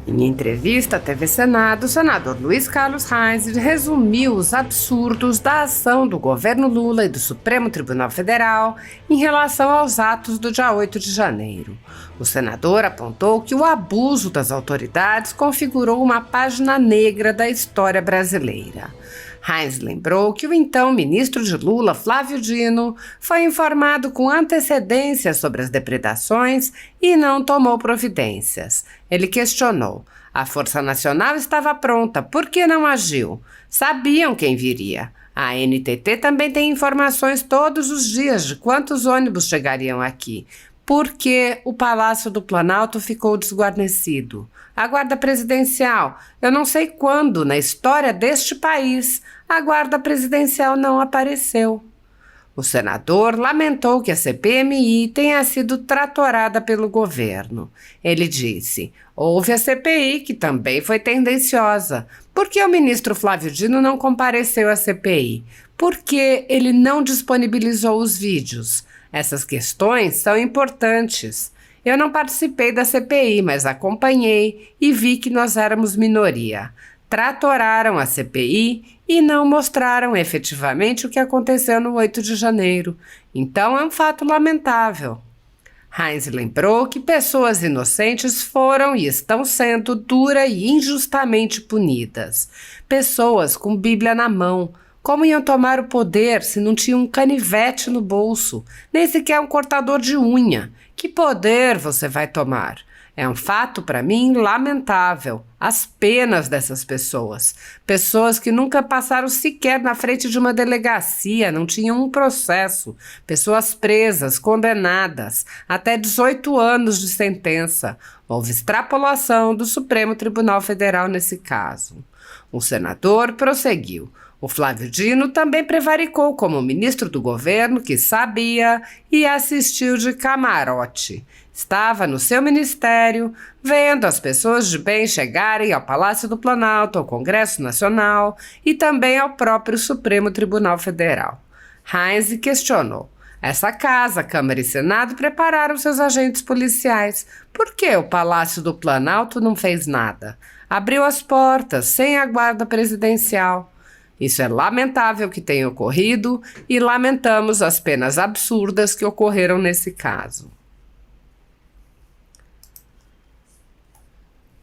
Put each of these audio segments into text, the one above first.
Em entrevista à TV Senado, o senador Luiz Carlos Reis resumiu os absurdos da ação do governo Lula e do Supremo Tribunal Federal em relação aos atos do dia 8 de janeiro. O senador apontou que o abuso das autoridades configurou uma página negra da história brasileira. Reis lembrou que o então ministro de Lula, Flávio Dino, foi informado com antecedência sobre as depredações e não tomou providências. Ele questionou: a Força Nacional estava pronta, por que não agiu? Sabiam quem viria. A NTT também tem informações todos os dias de quantos ônibus chegariam aqui. Por que o Palácio do Planalto ficou desguarnecido? A Guarda Presidencial, eu não sei quando, na história deste país, a Guarda Presidencial não apareceu. O senador lamentou que a CPMI tenha sido tratorada pelo governo. Ele disse: houve a CPI, que também foi tendenciosa. Por que o ministro Flávio Dino não compareceu à CPI? Por que ele não disponibilizou os vídeos? Essas questões são importantes. Eu não participei da CPI, mas acompanhei e vi que nós éramos minoria. Tratoraram a CPI e não mostraram efetivamente o que aconteceu no 8 de janeiro. Então é um fato lamentável. Reis lembrou que pessoas inocentes foram e estão sendo dura e injustamente punidas. Pessoas com Bíblia na mão. Como iam tomar o poder se não tinham um canivete no bolso, nem sequer um cortador de unha? Que poder você vai tomar? É um fato, para mim, lamentável. As penas dessas pessoas. Pessoas que nunca passaram sequer na frente de uma delegacia, não tinham um processo. Pessoas presas, condenadas, até 18 anos de sentença. Houve extrapolação do Supremo Tribunal Federal nesse caso. O senador prosseguiu. O Flávio Dino também prevaricou como ministro do governo que sabia e assistiu de camarote. Estava no seu ministério, vendo as pessoas de bem chegarem ao Palácio do Planalto, ao Congresso Nacional e também ao próprio Supremo Tribunal Federal. Reis questionou: essa casa, Câmara e Senado prepararam seus agentes policiais. Por que o Palácio do Planalto não fez nada? Abriu as portas sem a Guarda Presidencial. Isso é lamentável que tenha ocorrido e lamentamos as penas absurdas que ocorreram nesse caso.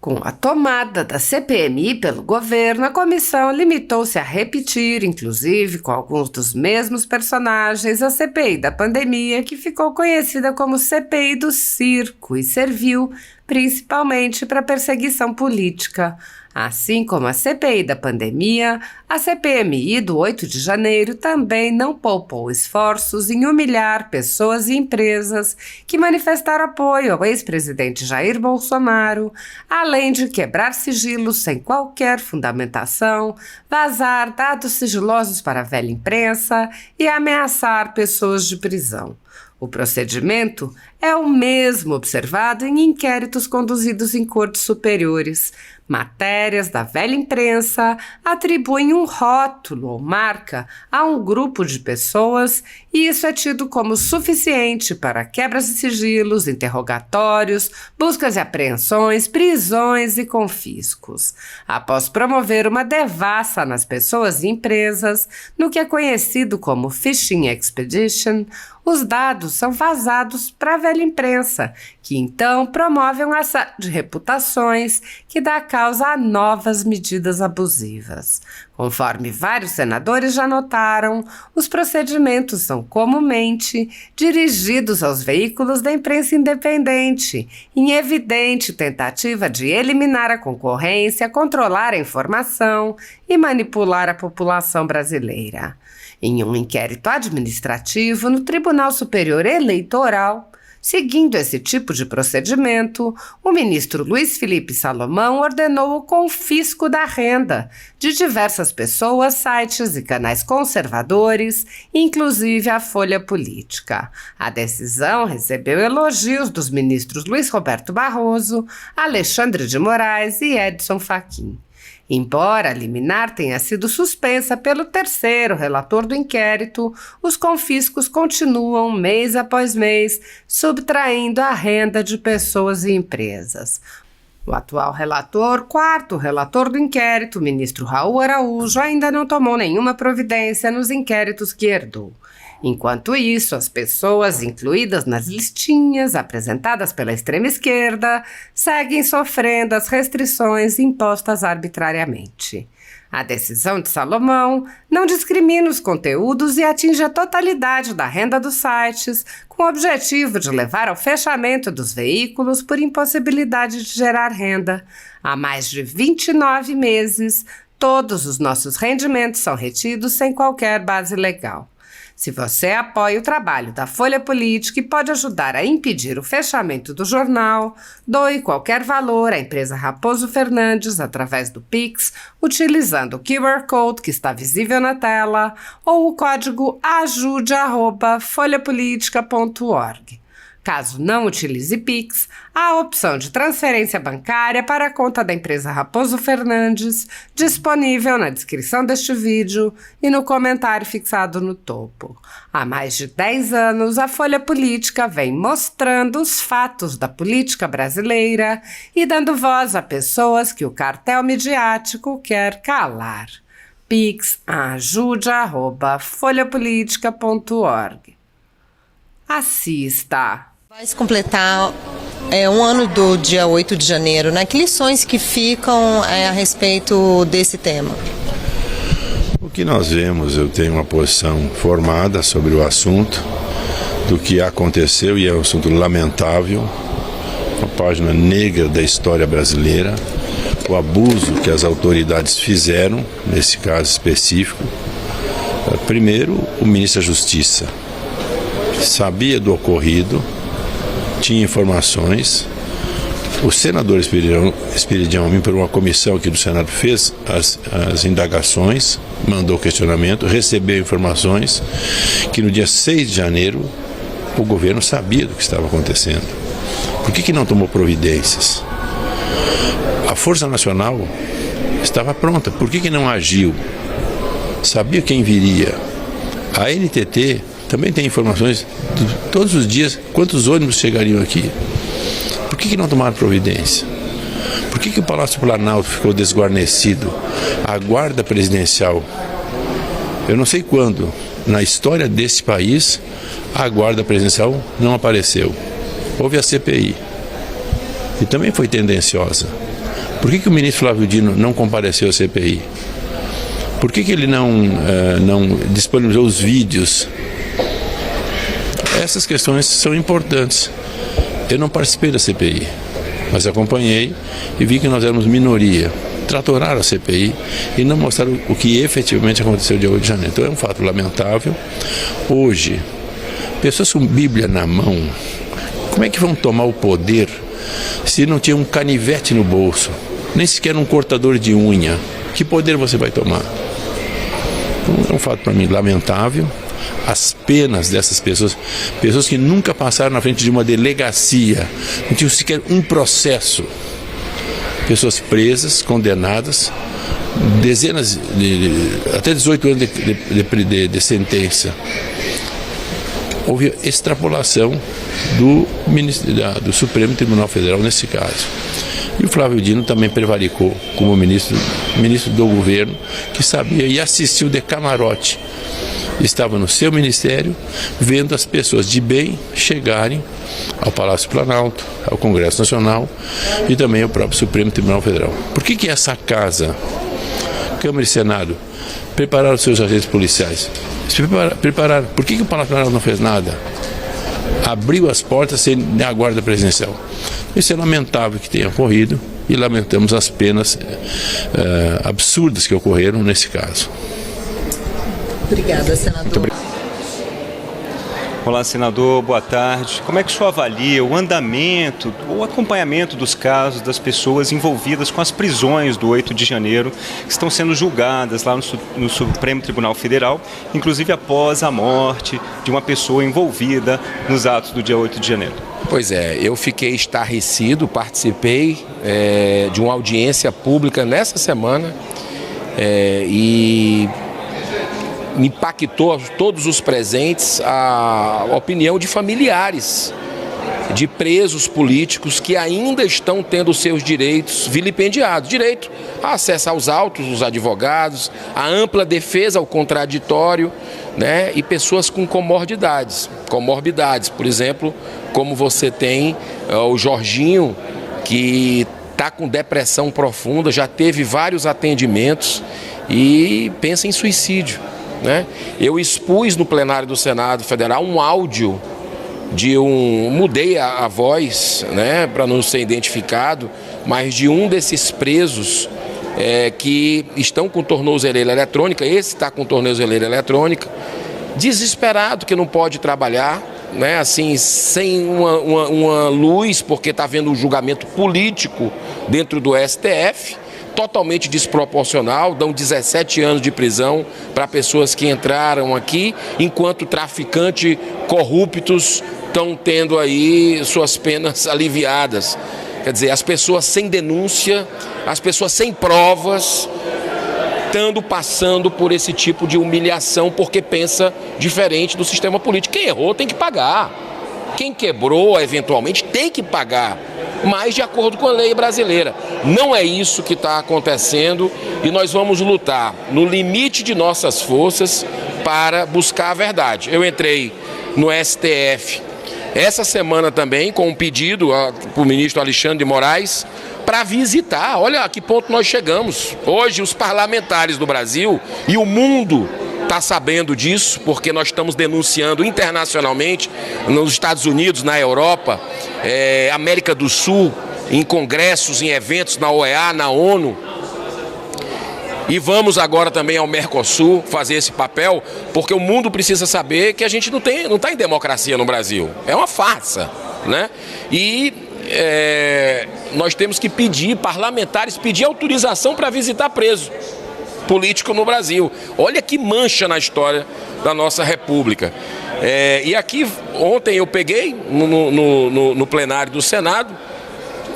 Com a tomada da CPMI pelo governo, a comissão limitou-se a repetir, inclusive com alguns dos mesmos personagens, a CPI da pandemia, que ficou conhecida como CPI do circo e serviu principalmente para perseguição política. Assim como a CPI da pandemia, a CPMI do 8 de janeiro também não poupou esforços em humilhar pessoas e empresas que manifestaram apoio ao ex-presidente Jair Bolsonaro, além de quebrar sigilos sem qualquer fundamentação, vazar dados sigilosos para a velha imprensa e ameaçar pessoas de prisão. O procedimento é o mesmo observado em inquéritos conduzidos em cortes superiores. Matérias da velha imprensa atribuem um rótulo ou marca a um grupo de pessoas e isso é tido como suficiente para quebras de sigilos, interrogatórios, buscas e apreensões, prisões e confiscos. Após promover uma devassa nas pessoas e empresas, no que é conhecido como Fishing Expedition, os dados são vazados para a velha imprensa, que então promove um assalto de reputações que dá causa a novas medidas abusivas. Conforme vários senadores já notaram, os procedimentos são comumente dirigidos aos veículos da imprensa independente, em evidente tentativa de eliminar a concorrência, controlar a informação e manipular a população brasileira. Em um inquérito administrativo no Tribunal Superior Eleitoral, seguindo esse tipo de procedimento, o ministro Luiz Felipe Salomão ordenou o confisco da renda de diversas pessoas, sites e canais conservadores, inclusive a Folha Política. A decisão recebeu elogios dos ministros Luiz Roberto Barroso, Alexandre de Moraes e Edson Fachin. Embora a liminar tenha sido suspensa pelo terceiro relator do inquérito, os confiscos continuam mês após mês, subtraindo a renda de pessoas e empresas. O atual relator, quarto relator do inquérito, o ministro Raul Araújo, ainda não tomou nenhuma providência nos inquéritos que herdou. Enquanto isso, as pessoas incluídas nas listinhas apresentadas pela extrema esquerda seguem sofrendo as restrições impostas arbitrariamente. A decisão de Salomão não discrimina os conteúdos e atinge a totalidade da renda dos sites, com o objetivo de levar ao fechamento dos veículos por impossibilidade de gerar renda. Há mais de 29 meses, todos os nossos rendimentos são retidos sem qualquer base legal. Se você apoia o trabalho da Folha Política e pode ajudar a impedir o fechamento do jornal, doe qualquer valor à empresa Raposo Fernandes através do Pix, utilizando o QR Code que está visível na tela ou o código ajude@folhapolitica.org. Caso não utilize Pix, há a opção de transferência bancária para a conta da empresa Raposo Fernandes, disponível na descrição deste vídeo e no comentário fixado no topo. Há mais de 10 anos, a Folha Política vem mostrando os fatos da política brasileira e dando voz a pessoas que o cartel midiático quer calar. Pix ajude@folhapolitica.org. Assista! Vai se completar um ano do dia 8 de janeiro, né? Que lições que ficam a respeito desse tema? O que nós vemos, eu tenho uma posição formada sobre o assunto, do que aconteceu, e é um assunto lamentável, uma página negra da história brasileira, o abuso que as autoridades fizeram, nesse caso específico. Primeiro, o ministro da Justiça sabia do ocorrido, tinha informações. O senador Esperidião Amin, por uma comissão aqui do Senado, fez as indagações, mandou questionamento, recebeu informações que no dia 6 de janeiro o governo sabia do que estava acontecendo. Por que não tomou providências? A Força Nacional estava pronta, por que não agiu? Sabia quem viria. A NTT também tem informações de todos os dias, quantos ônibus chegariam aqui. Por que não tomaram providência? Por que o Palácio Planalto ficou desguarnecido? A guarda presidencial, eu não sei quando, na história desse país, a guarda presidencial não apareceu. Houve a CPI, e também foi tendenciosa. Por que o ministro Flávio Dino não compareceu à CPI? Por que ele não disponibilizou os vídeos? Essas questões são importantes. Eu não participei da CPI, mas acompanhei e vi que nós éramos minoria. Tratoraram a CPI e não mostraram o que efetivamente aconteceu no dia 8 de janeiro. Então é um fato lamentável. Hoje, pessoas com Bíblia na mão, como é que vão tomar o poder se não tinha um canivete no bolso, nem sequer um cortador de unha? Que poder você vai tomar? Então, é um fato para mim lamentável. As penas dessas pessoas que nunca passaram na frente de uma delegacia, não tinham sequer um processo, pessoas presas, condenadas, dezenas até 18 anos de sentença. Houve extrapolação do Supremo Tribunal Federal nesse caso. E o Flávio Dino também prevaricou como ministro do governo, que sabia e assistiu de camarote. Estava no seu ministério, vendo as pessoas de bem chegarem ao Palácio Planalto, ao Congresso Nacional e também ao próprio Supremo Tribunal Federal. Por que essa casa, Câmara e Senado, prepararam os seus agentes policiais? Se prepararam. Por que o Palácio Planalto não fez nada? Abriu as portas sem a guarda presidencial. Isso é lamentável que tenha ocorrido e lamentamos as penas absurdas que ocorreram nesse caso. Obrigada, senador. Olá, senador, boa tarde. Como é que o senhor avalia o andamento, o acompanhamento dos casos das pessoas envolvidas com as prisões do 8 de janeiro, que estão sendo julgadas lá no Supremo Tribunal Federal, inclusive após a morte de uma pessoa envolvida nos atos do dia 8 de janeiro? Pois é, eu fiquei estarrecido, participei de uma audiência pública nessa semana e me impactou todos os presentes a opinião de familiares de presos políticos que ainda estão tendo seus direitos vilipendiados. Direito a acesso aos autos, os advogados, a ampla defesa ao contraditório, né? E pessoas com comorbidades, por exemplo, como você tem o Jorginho, que está com depressão profunda, já teve vários atendimentos e pensa em suicídio, né? Eu expus no plenário do Senado Federal um áudio mudei a voz, né, para não ser identificado, mas de um desses presos que estão com tornozeleira eletrônica, esse está com tornozeleira eletrônica, desesperado que não pode trabalhar, né, assim, sem uma luz, porque está havendo um julgamento político dentro do STF, totalmente desproporcional, dão 17 anos de prisão para pessoas que entraram aqui, enquanto traficantes corruptos estão tendo aí suas penas aliviadas. Quer dizer, as pessoas sem denúncia, as pessoas sem provas, passando por esse tipo de humilhação porque pensa diferente do sistema político. Quem errou tem que pagar. Quem quebrou, eventualmente, tem que pagar, mas de acordo com a lei brasileira. Não é isso que está acontecendo e nós vamos lutar no limite de nossas forças para buscar a verdade. Eu entrei no STF essa semana também com um pedido para o ministro Alexandre de Moraes para visitar. Olha a que ponto nós chegamos. Hoje os parlamentares do Brasil e o mundo está sabendo disso, porque nós estamos denunciando internacionalmente, nos Estados Unidos, na Europa, América do Sul, em congressos, em eventos na OEA, na ONU. E vamos agora também ao Mercosul fazer esse papel, porque o mundo precisa saber que a gente não está em democracia no Brasil. É uma farsa, né? E nós temos que parlamentares pedir autorização para visitar preso político no Brasil. Olha que mancha na história da nossa República. E aqui, ontem eu peguei no plenário do Senado,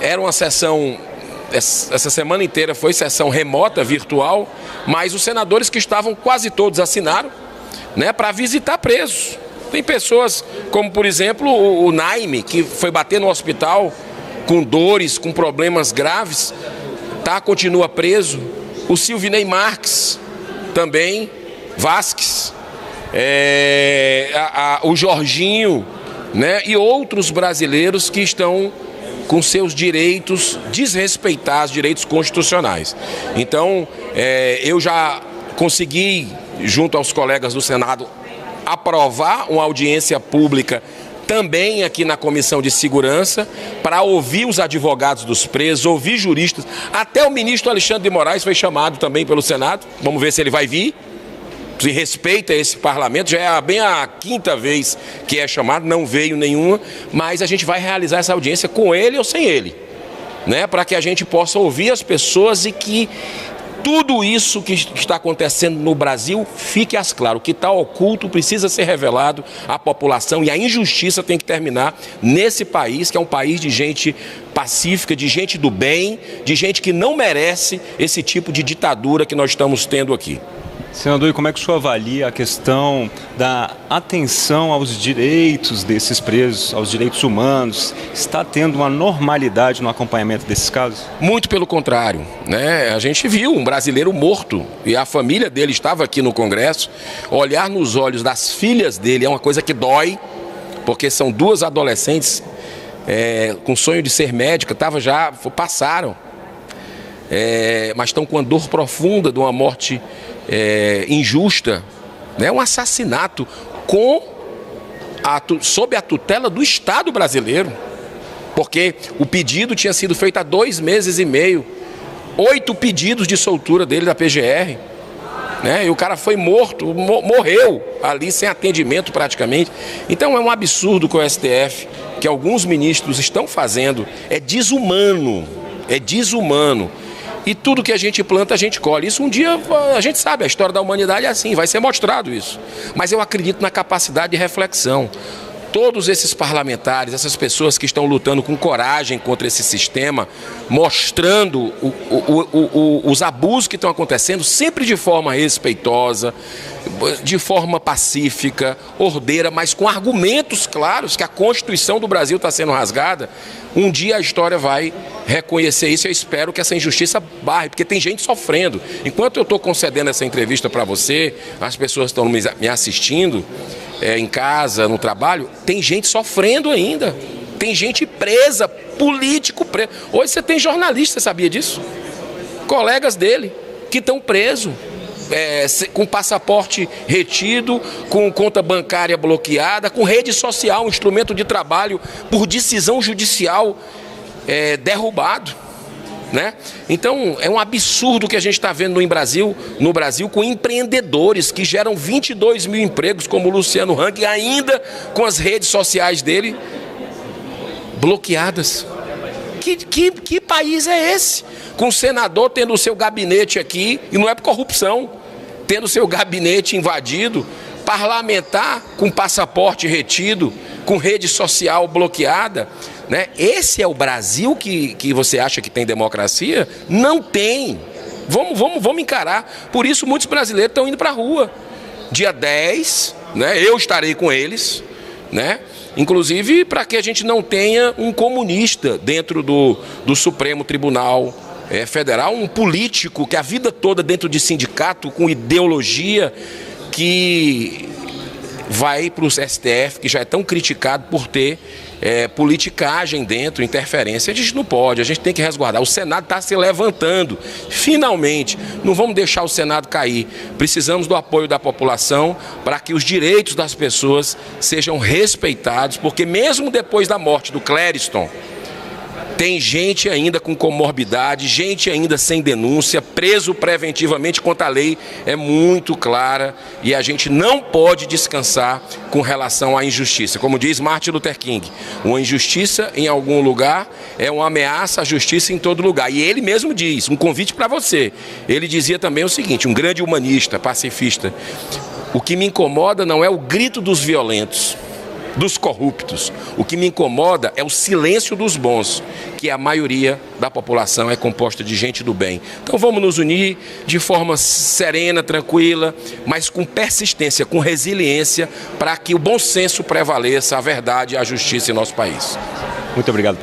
era uma sessão, essa semana inteira foi sessão remota, virtual, mas os senadores que estavam quase todos assinaram, né, para visitar presos. Tem pessoas como, por exemplo, o Naime, que foi bater no hospital com dores, com problemas graves, continua preso. O Silvinei Marques, também, Vasques, o Jorginho, né, e outros brasileiros que estão com seus direitos desrespeitados, direitos constitucionais. Então, eu já consegui, junto aos colegas do Senado, aprovar uma audiência pública também aqui na Comissão de Segurança, para ouvir os advogados dos presos, ouvir juristas. Até o ministro Alexandre de Moraes foi chamado também pelo Senado. Vamos ver se ele vai vir. Se respeita esse parlamento, já é bem a quinta vez que é chamado, não veio nenhuma, mas a gente vai realizar essa audiência com ele ou sem ele, né? Para que a gente possa ouvir as pessoas e que tudo isso que está acontecendo no Brasil fique às claras. O que está oculto precisa ser revelado à população e a injustiça tem que terminar nesse país, que é um país de gente pacífica, de gente do bem, de gente que não merece esse tipo de ditadura que nós estamos tendo aqui. Senador, e como é que o senhor avalia a questão da atenção aos direitos desses presos, aos direitos humanos? Está tendo uma normalidade no acompanhamento desses casos? Muito pelo contrário, né? A gente viu um brasileiro morto e a família dele estava aqui no Congresso. Olhar nos olhos das filhas dele é uma coisa que dói, porque são duas adolescentes com sonho de ser médica, passaram, mas estão com a dor profunda de uma morte injusta, né? Um assassinato sob a tutela do Estado brasileiro, porque o pedido tinha sido feito há 2 meses e meio, 8 pedidos de soltura dele da PGR, né? E o cara foi morto, morreu ali sem atendimento praticamente. Então é um absurdo que o STF, que alguns ministros estão fazendo, é desumano. E tudo que a gente planta, a gente colhe. Isso um dia, a gente sabe, a história da humanidade é assim, vai ser mostrado isso. Mas eu acredito na capacidade de reflexão. todos esses parlamentares, essas pessoas que estão lutando com coragem contra esse sistema, mostrando os abusos que estão acontecendo, sempre de forma respeitosa, de forma pacífica, ordeira, mas com argumentos claros que a Constituição do Brasil está sendo rasgada. Um dia a história vai reconhecer isso. Eu espero que essa injustiça barre, porque tem gente sofrendo. Enquanto eu estou concedendo essa entrevista para você, as pessoas estão me assistindo, em casa, no trabalho, tem gente sofrendo ainda. Tem gente presa, político preso. Hoje você tem jornalista, sabia disso? Colegas dele que estão presos. Com passaporte retido, com conta bancária bloqueada, com rede social, um instrumento de trabalho por decisão judicial derrubado, né? Então é um absurdo que a gente está vendo no Brasil com empreendedores que geram 22 mil empregos, como o Luciano Hang, ainda com as redes sociais dele bloqueadas. Que país é esse? Com o senador tendo o seu gabinete aqui, e não é por corrupção, tendo o seu gabinete invadido, parlamentar com passaporte retido, com rede social bloqueada, né? Esse é o Brasil que você acha que tem democracia? Não tem. Vamos encarar. Por isso muitos brasileiros estão indo para a rua. Dia 10, né? Eu estarei com eles, né? Inclusive para que a gente não tenha um comunista dentro do Supremo Tribunal Federal, um político que a vida toda dentro de sindicato, com ideologia, que vai para o STF, que já é tão criticado por ter politicagem dentro, interferência. A gente não pode, a gente tem que resguardar. O Senado está se levantando, finalmente. Não vamos deixar o Senado cair. Precisamos do apoio da população para que os direitos das pessoas sejam respeitados, porque mesmo depois da morte do Clériston, tem gente ainda com comorbidade, gente ainda sem denúncia, preso preventivamente, enquanto a lei é muito clara e a gente não pode descansar com relação à injustiça. Como diz Martin Luther King, uma injustiça em algum lugar é uma ameaça à justiça em todo lugar. E ele mesmo diz, um convite para você, ele dizia também o seguinte, um grande humanista, pacifista: o que me incomoda não é o grito dos violentos, dos corruptos. O que me incomoda é o silêncio dos bons, que a maioria da população é composta de gente do bem. Então vamos nos unir de forma serena, tranquila, mas com persistência, com resiliência, para que o bom senso prevaleça, a verdade e a justiça em nosso país. Muito obrigado pela